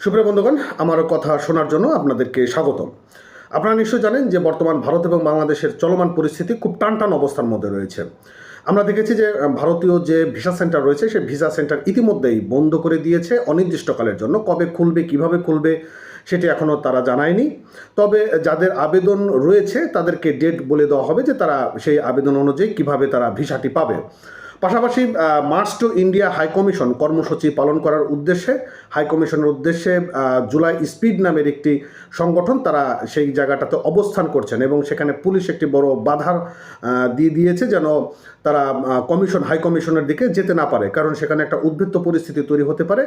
সুপ্রিয় বন্ধুগণ, আমার কথা শোনার জন্য আপনাদেরকে স্বাগতম। আপনারা নিশ্চয়ই জানেন যে বর্তমান ভারত এবং বাংলাদেশের চলমান পরিস্থিতি খুব টানটান অবস্থার মধ্যে রয়েছে। আমরা দেখেছি যে ভারতীয় যে ভিসা সেন্টার রয়েছে সেই ভিসা সেন্টার ইতিমধ্যেই বন্ধ করে দিয়েছে অনির্দিষ্টকালের জন্য। কবে খুলবে, কিভাবে খুলবে সেটি এখনও তারা জানায়নি। তবে যাদের আবেদন রয়েছে তাদেরকে ডেট বলে দেওয়া হবে যে তারা সেই আবেদন অনুযায়ী কিভাবে তারা ভিসাটি পাবে। পাশাপাশি মার্চ টু ইন্ডিয়া হাইকমিশন কর্মসূচি পালন করার উদ্দেশ্যে হাইকমিশনের উদ্দেশ্যে জুলাই স্পিড নামের একটি সংগঠন তারা সেই জায়গাটাতে অবস্থান করছেন এবং সেখানে পুলিশ একটি বড় বাধার দিয়ে দিয়েছে যেন তারা হাইকমিশনের দিকে যেতে না পারে, কারণ সেখানে একটা উদ্ভিদ পরিস্থিতি তৈরি হতে পারে।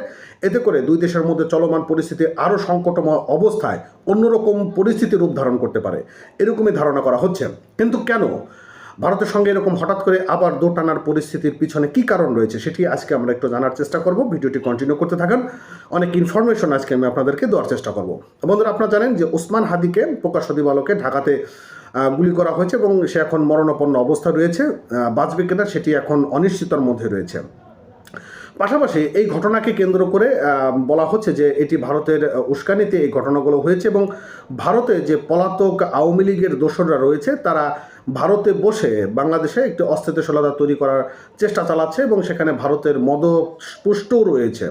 এতে করে দুই দেশের মধ্যে চলমান পরিস্থিতি আরও সংকটময় অবস্থায় অন্যরকম পরিস্থিতির রূপ ধারণ করতে পারে, এরকমই ধারণা করা হচ্ছে। কিন্তু কেন ভারতের সঙ্গে এরকম হঠাৎ করে আবার দোটানার পরিস্থিতির পিছনে কি কারণ রয়েছে সেটি আজকে আমরা একটু জানার চেষ্টা করব। ভিডিওটি কন্টিনিউ করতে থাকেন, অনেক ইনফরমেশন আজকে আমি আপনাদেরকে দেওয়ার চেষ্টা করব। বন্ধুরা, আপনারা জানেন যে ওসমান হাদিকে প্রকাশ্যদি বালকে ঢাকাতে গুলি করা হয়েছে এবং সে এখন মরণাপন্ন অবস্থা রয়েছে। বাঁচবে কিনা সেটি এখন অনিশ্চিতর মধ্যে রয়েছে। পাশাপাশি এই ঘটনাকে কেন্দ্র করে বলা হচ্ছে যে এটি ভারতের উস্কানিতে এই ঘটনাগুলো হয়েছে এবং ভারতে যে পলাতক আওয়ামী লীগের দোসররা রয়েছে তারা ভারতে বসে বাংলাদেশে একটি অস্থিতিশীলতা তৈরি করার চেষ্টা চালাচ্ছে এবং সেখানে ভারতের মদস্পুষ্টও রয়েছে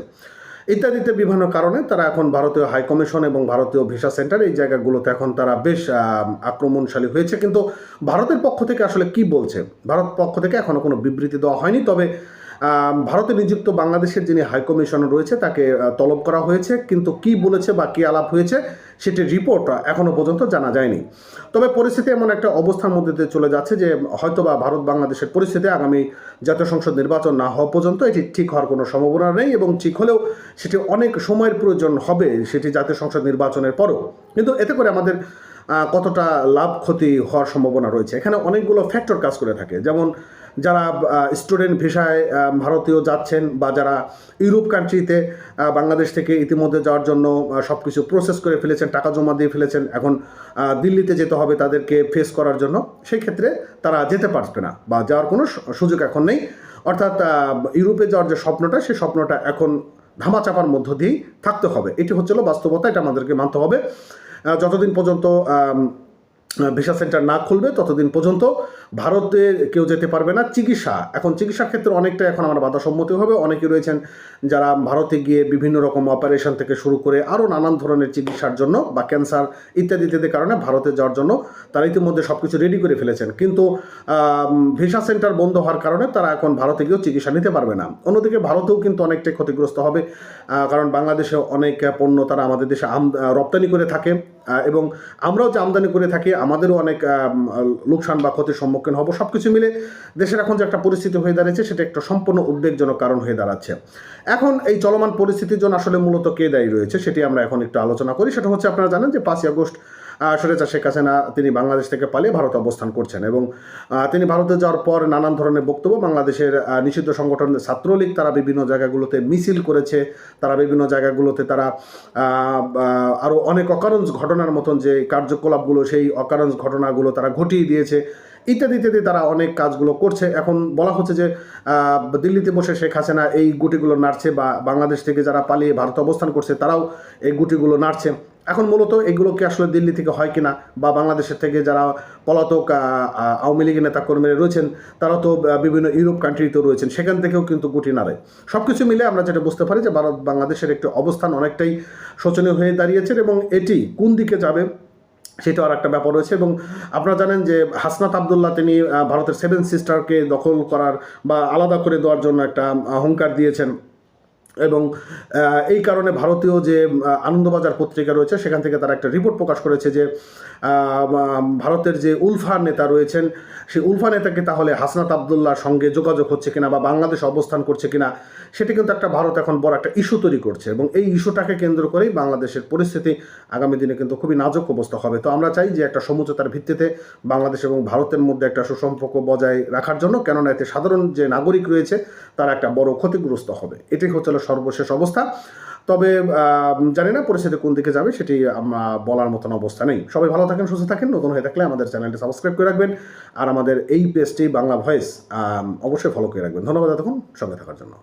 ইত্যাদিতে বিভিন্ন কারণে তারা এখন ভারতীয় হাইকমিশন এবং ভারতীয় ভিসা সেন্টার এই জায়গাগুলোতে এখন তারা বেশ আক্রমণশালী হয়েছে। কিন্তু ভারতের পক্ষ থেকে আসলে কি বলছে, ভারত পক্ষ থেকে এখনও কোনো বিবৃতি দেওয়া হয়নি। তবে ভারতে নিযুক্ত বাংলাদেশের যিনি হাইকমিশনার রয়েছে তাকে তলব করা হয়েছে, কিন্তু কি বলেছে বা কী আলাপ হয়েছে সেটির রিপোর্ট এখনও পর্যন্ত জানা যায়নি। তবে পরিস্থিতি এমন একটা অবস্থার মধ্যে দিয়ে চলে যাচ্ছে যে হয়তোবা ভারত বাংলাদেশের পরিস্থিতি আগামী জাতীয় সংসদ নির্বাচন না হওয়া পর্যন্ত এটি ঠিক হওয়ার কোনো সম্ভাবনা নেই এবং ঠিক হলেও সেটি অনেক সময়ের প্রয়োজন হবে, সেটি জাতীয় সংসদ নির্বাচনের পরও। কিন্তু এতে করে আমাদের কতটা লাভ ক্ষতি হওয়ার সম্ভাবনা রয়েছে, এখানে অনেকগুলো ফ্যাক্টর কাজ করে থাকে। যেমন যারা স্টুডেন্ট ভিসায় ভারতীয় যাচ্ছেন বা যারা ইউরোপ কান্ট্রিতে বাংলাদেশ থেকে ইতিমধ্যে যাওয়ার জন্য সব কিছু প্রসেস করে ফেলেছেন, টাকা জমা দিয়ে ফেলেছেন, এখন দিল্লিতে যেতে হবে তাদেরকে ফেস করার জন্য, সেই ক্ষেত্রে তারা যেতে পারবে না বা যাওয়ার কোনো সুযোগ এখন নেই। অর্থাৎ ইউরোপে যাওয়ার যে স্বপ্নটা সেই স্বপ্নটা এখন ধামাচাপার মধ্য দিয়েই থাকতে হবে। এটি হচ্ছিল বাস্তবতা, এটা আমাদেরকে মানতে হবে। যতদিন পর্যন্ত ভিসা সেন্টার না খুলবে ততদিন পর্যন্ত ভারতে কেউ যেতে পারবে না। চিকিৎসার ক্ষেত্রে অনেকটা এখন আমার বাধা সম্মতি হবে। অনেকে রয়েছেন যারা ভারতে গিয়ে বিভিন্ন রকম অপারেশন থেকে শুরু করে আরও নানান ধরনের চিকিৎসার জন্য বা ক্যান্সার ইত্যাদি কারণে ভারতে যাওয়ার জন্য তারা ইতিমধ্যে সব কিছু রেডি করে ফেলেছেন, কিন্তু ভিসা সেন্টার বন্ধ হওয়ার কারণে তারা এখন ভারতে গিয়েও চিকিৎসা নিতে পারবে না। অন্যদিকে ভারতেও কিন্তু অনেকটাই ক্ষতিগ্রস্ত হবে, কারণ বাংলাদেশে অনেক পণ্য তারা আমাদের দেশে রপ্তানি করে থাকে এবং আমরাও যে আমদানি করে থাকি আমাদেরও অনেক লোকসান বা ক্ষতির সম্মুখীন হব। সব কিছু মিলে দেশের এখন যে একটা পরিস্থিতি হয়ে দাঁড়িয়েছে সেটা একটা সম্পূর্ণ উদ্বেগজনক কারণ হয়ে দাঁড়াচ্ছে। এখন এই চলমান পরিস্থিতির জন্য আসলে মূলত কে দায়ী রয়েছে সেটি আমরা এখন একটু আলোচনা করি। সেটা হচ্ছে, আপনারা জানেন যে 5ই আগস্ট স্বৈরাচার শেখ হাসিনা তিনি বাংলাদেশ থেকে পালিয়ে ভারতে অবস্থান করছেন এবং তিনি ভারতে যাওয়ার পর নানান ধরনের বক্তব্য, বাংলাদেশের নিষিদ্ধ সংগঠন ছাত্রলীগ তারা বিভিন্ন জায়গাগুলোতে মিছিল করেছে, তারা বিভিন্ন জায়গাগুলোতে তারা আরও অনেক অকারণ ঘটনার মতন যে কার্যকলাপগুলো সেই অকারণ ঘটনাগুলো তারা ঘটিয়ে দিয়েছে ইত্যাদি তারা অনেক কাজগুলো করছে। এখন বলা হচ্ছে যে দিল্লিতে বসে শেখ হাসিনা এই গুটিগুলো নাড়ছে বা বাংলাদেশ থেকে যারা পালিয়ে ভারতে অবস্থান করছে তারাও এই গুটিগুলো নাড়ছে। এখন মূলত এগুলো কি আসলে দিল্লি থেকে হয় কিনা বা বাংলাদেশের থেকে যারা পলাতক আওয়ামী লীগের নেতাকর্মীরা রয়েছেন তারা তো বিভিন্ন ইউরোপ কান্ট্রিতেও রয়েছেন, সেখান থেকেও কিন্তু গুটি নাড়ে। সব কিছু মিলে আমরা যেটা বুঝতে পারি যে ভারত বাংলাদেশের একটি অবস্থান অনেকটাই শোচনীয় হয়ে দাঁড়িয়েছে এবং এটি কোন দিকে যাবে সেটাও আর একটা ব্যাপার রয়েছে। এবং আপনারা জানেন যে হাসনাত আবদুল্লাহ তিনি ভারতের 7 সিস্টারকে দখল করার বা আলাদা করে দেওয়ার জন্য একটা হুঙ্কার দিয়েছেন এবং এই কারণে ভারতীয় যে আনন্দবাজার পত্রিকা রয়েছে সেখান থেকে তারা একটা রিপোর্ট প্রকাশ করেছে যে ভারতের যে উলফা নেতা রয়েছেন সেই উলফা নেতাকে তাহলে হাসনাত আবদুল্লাহর সঙ্গে যোগাযোগ হচ্ছে কিনা বা বাংলাদেশ অবস্থান করছে কিনা সেটি কিন্তু একটা ভারত এখন বড় একটা ইস্যু তৈরি করছে এবং এই ইস্যুটাকে কেন্দ্র করেই বাংলাদেশের পরিস্থিতি আগামী দিনে কিন্তু খুবই নাজুক অবস্থা হবে। তো আমরা চাই যে একটা সমঝোতার ভিত্তিতে বাংলাদেশ এবং ভারতের মধ্যে একটা সুসম্পর্ক বজায় রাখার জন্য, কেননা এতে সাধারণ যে নাগরিক রয়েছে তারা একটা বড় ক্ষতিগ্রস্ত হবে। এটাই হচ্ছে সর্বশেষ অবস্থা। তবে জানি না পরিস্থিতি কোন দিকে যাবে সেটি বলার মতন অবস্থা নেই। সবাই ভালো থাকেন, সুস্থ থাকেন। নতুন হয়ে থাকলে আমাদের চ্যানেলটি সাবস্ক্রাইব করে রাখবেন আর আমাদের এই পেজটি বাংলা ভয়েস অবশ্যই ফলো করে রাখবেন। ধন্যবাদ এতক্ষণ সঙ্গে থাকার জন্য।